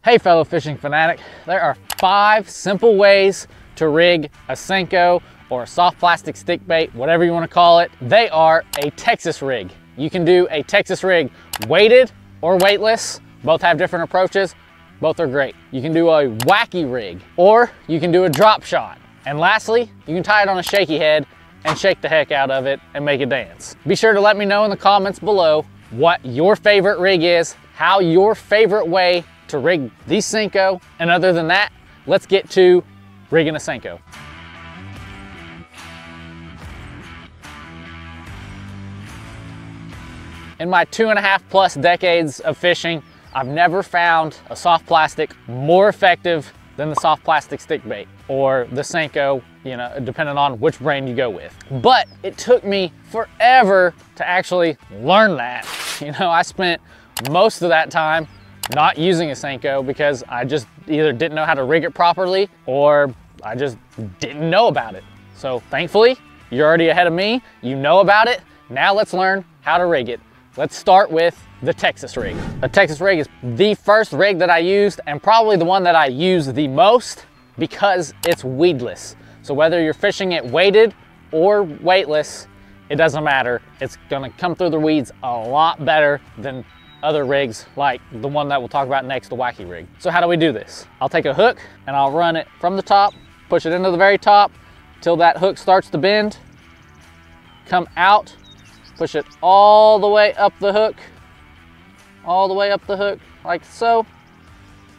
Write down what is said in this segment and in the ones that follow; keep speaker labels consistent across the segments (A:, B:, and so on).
A: Hey fellow fishing fanatic, there are 5 simple ways to rig a Senko or a soft plastic stick bait, whatever you want to call it. They are a Texas rig. You can do a Texas rig weighted or weightless. Both have different approaches. Both are great. You can do a wacky rig or you can do a drop shot. And lastly, you can tie it on a shaky head and shake the heck out of it and make it dance. Be sure to let me know in the comments below what your favorite rig is, how your favorite way to rig the Senko, and other than that, let's get to rigging a Senko. In my 2.5+ decades of fishing, I've never found a soft plastic more effective than the soft plastic stick bait or the Senko, you know, depending on which brand you go with. But it took me forever to actually learn that. You know, I spent most of that time not using a Senko because I just either didn't know how to rig it properly or I just didn't know about it. So thankfully, you're already ahead of me. You know about it. Now let's learn how to rig it. Let's start with the Texas rig. A Texas rig is the first rig that I used and probably the one that I use the most because it's weedless. So whether you're fishing it weighted or weightless, it doesn't matter. It's gonna come through the weeds a lot better than other rigs like the one that we'll talk about next, the Wacky Rig. So how do we do this? I'll take a hook and I'll run it from the top, push it into the very top till that hook starts to bend, come out, push it all the way up the hook, like so,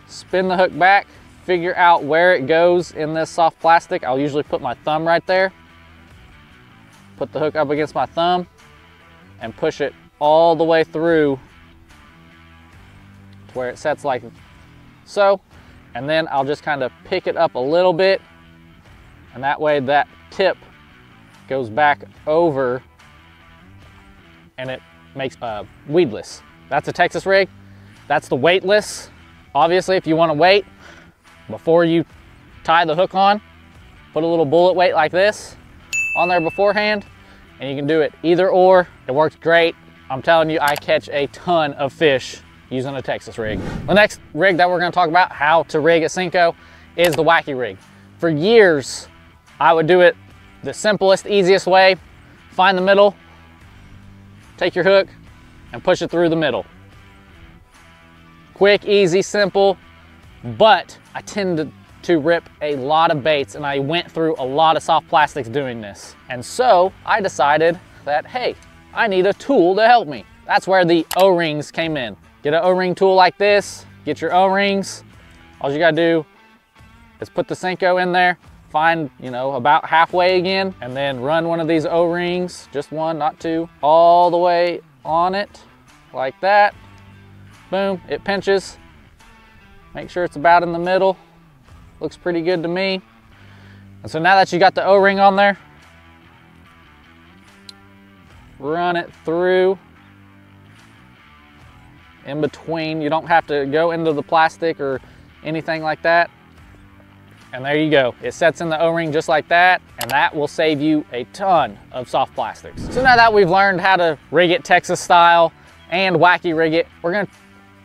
A: spin the hook back, figure out where it goes in this soft plastic. I'll usually put my thumb right there, put the hook up against my thumb and push it all the way through to where it sets like so. And then I'll just kind of pick it up a little bit and that way that tip goes back over and it makes weedless. That's a Texas rig. That's the weightless. Obviously, if you want to weight, before you tie the hook on, put a little bullet weight like this on there beforehand, and you can do it either or. It works great. I'm telling you, I catch a ton of fish using a Texas rig. The next rig that we're going to talk about, how to rig a Senko, is the Wacky Rig. For years, I would do it the simplest, easiest way. Find the middle, take your hook, and push it through the middle. Quick, easy, simple, but I tend to rip a lot of baits and I went through a lot of soft plastics doing this. And so I decided that, hey, I need a tool to help me. That's where the O-rings came in. Get an O-ring tool like this, get your O-rings. All you gotta do is put the Senko in there, find, you know, about halfway again, and then run one of these O-rings, just one, not two, all the way on it, like that. Boom, it pinches. Make sure it's about in the middle. Looks pretty good to me. And so now that you got the O-ring on there, run it through in between. You don't have to go into the plastic or anything like that. And there you go. It sets in the O-ring just like that, and that will save you a ton of soft plastics. So now that we've learned how to rig it Texas style and wacky rig it, we're gonna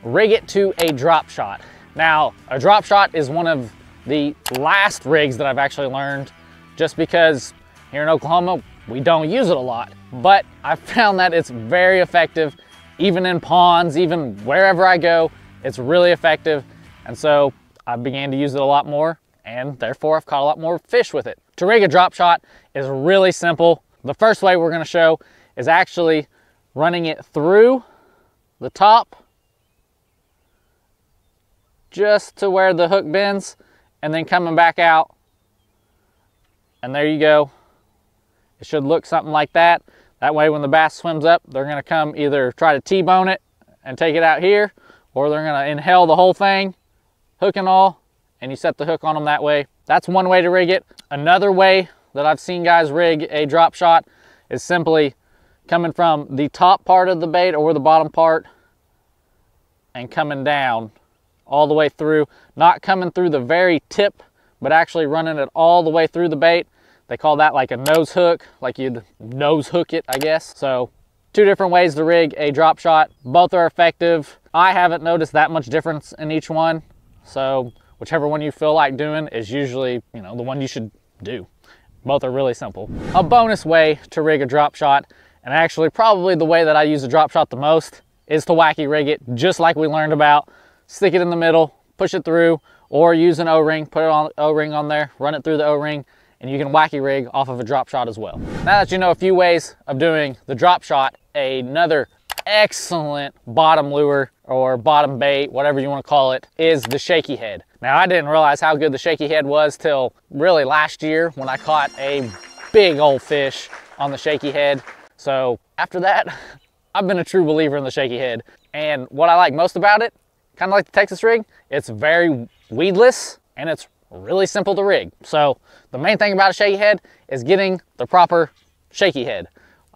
A: rig it to a drop shot. Now, a drop shot is one of the last rigs that I've actually learned, just because here in Oklahoma, we don't use it a lot. But I've found that it's very effective, even in ponds, even wherever I go, it's really effective. And so I began to use it a lot more, and therefore I've caught a lot more fish with it. To rig a drop shot is really simple. The first way we're gonna show is actually running it through the top, just to where the hook bends, and then coming back out. And there you go. It should look something like that. That way when the bass swims up, they're gonna come either try to T-bone it and take it out here, or they're gonna inhale the whole thing, hook and all, and you set the hook on them that way. That's one way to rig it. Another way that I've seen guys rig a drop shot is simply coming from the top part of the bait or the bottom part and coming down all the way through, not coming through the very tip, but actually running it all the way through the bait. They call that like a nose hook, like you'd nose hook it, I guess. So 2 different ways to rig a drop shot. Both are effective. I haven't noticed that much difference in each one. So whichever one you feel like doing is usually, you know, the one you should do. Both are really simple. A bonus way to rig a drop shot, and actually probably the way that I use a drop shot the most, is to wacky rig it, just like we learned about. Stick it in the middle, push it through, or use an O-ring, put it on O-ring on there, run it through the O-ring, and you can wacky rig off of a drop shot as well. Now that you know a few ways of doing the drop shot, another excellent bottom lure or bottom bait, whatever you want to call it, is the shaky head. Now I didn't realize how good the shaky head was till really last year when I caught a big old fish on the shaky head. So after that, I've been a true believer in the shaky head. And what I like most about it, kind of like the Texas rig, it's very weedless and it's really simple to rig. So the main thing about a shaky head is getting the proper shaky head.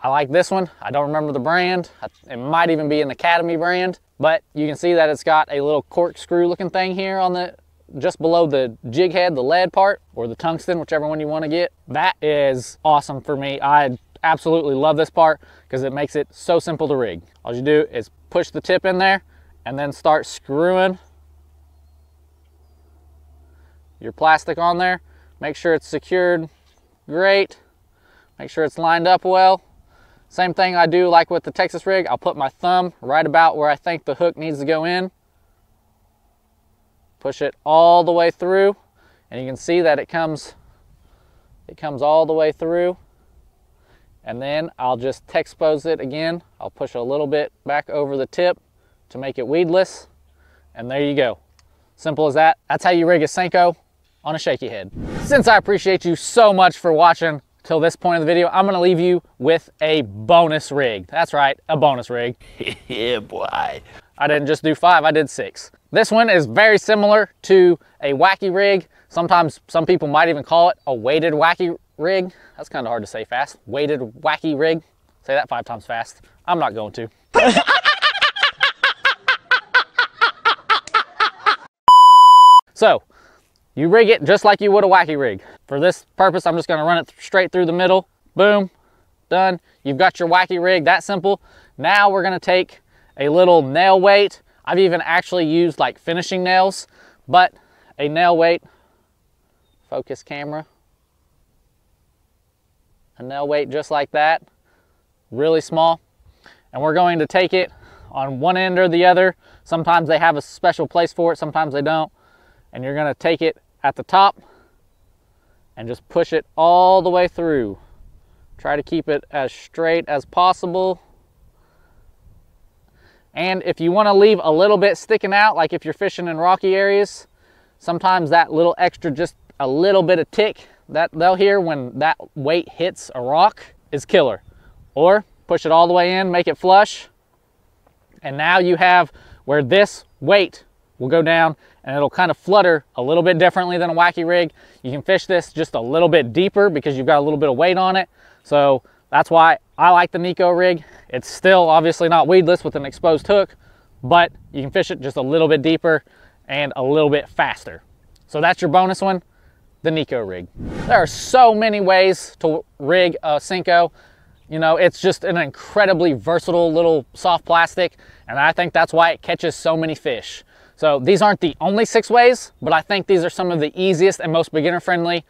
A: I like this one. I don't remember the brand. It might even be an Academy brand, but you can see that it's got a little corkscrew looking thing here on the, just below the jig head, the lead part, or the tungsten, whichever one you want to get. That is awesome for me. I absolutely love this part because it makes it so simple to rig. All you do is push the tip in there and then start screwing your plastic on there. Make sure it's secured great. Make sure it's lined up well. Same thing I do like with the Texas rig. I'll put my thumb right about where I think the hook needs to go in. Push it all the way through, and you can see that it comes all the way through. And then I'll just Texpose it again. I'll push a little bit back over the tip to make it weedless. And there you go. Simple as that. That's how you rig a Senko on a shaky head. Since I appreciate you so much for watching till this point of the video, I'm gonna leave you with a bonus rig. That's right, a bonus rig.
B: Yeah, boy.
A: I didn't just do 5, I did 6. This one is very similar to a wacky rig. Sometimes some people might even call it a weighted wacky rig. That's kind of hard to say fast. Weighted wacky rig. Say that 5 times fast. I'm not going to. So, you rig it just like you would a wacky rig. For this purpose, I'm just gonna run it straight through the middle. Boom, done. You've got your wacky rig, that simple. Now we're gonna take a little nail weight. I've even actually used like finishing nails, but a nail weight, focus camera, a nail weight just like that, really small. And we're going to take it on one end or the other. Sometimes they have a special place for it, sometimes they don't. And you're gonna take it at the top and just push it all the way through. Try to keep it as straight as possible. And if you wanna leave a little bit sticking out, like if you're fishing in rocky areas, sometimes that little extra, just a little bit of tick that they'll hear when that weight hits a rock is killer. Or push it all the way in, make it flush. And now you have where this weight will go down and it'll kind of flutter a little bit differently than a wacky rig. You can fish this just a little bit deeper because you've got a little bit of weight on it. So that's why I like the Nico rig. It's still obviously not weedless with an exposed hook, but you can fish it just a little bit deeper and a little bit faster. So that's your bonus one, the Nico rig. There are so many ways to rig a Senko. You know, it's just an incredibly versatile little soft plastic, and I think that's why it catches so many fish. So these aren't the only 6 ways, but I think these are some of the easiest and most beginner friendly,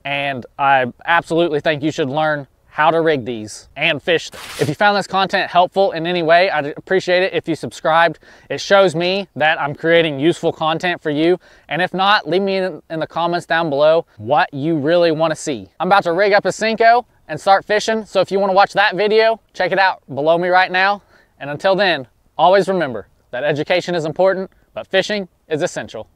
A: and I absolutely think you should learn how to rig these and fish them. If you found this content helpful in any way, I'd appreciate it if you subscribed. It shows me that I'm creating useful content for you, and if not, leave me in the comments down below what you really want to see. I'm about to rig up a Senko and start fishing, so if you want to watch that video, check it out below me right now. And until then, always remember that education is important, but fishing is essential.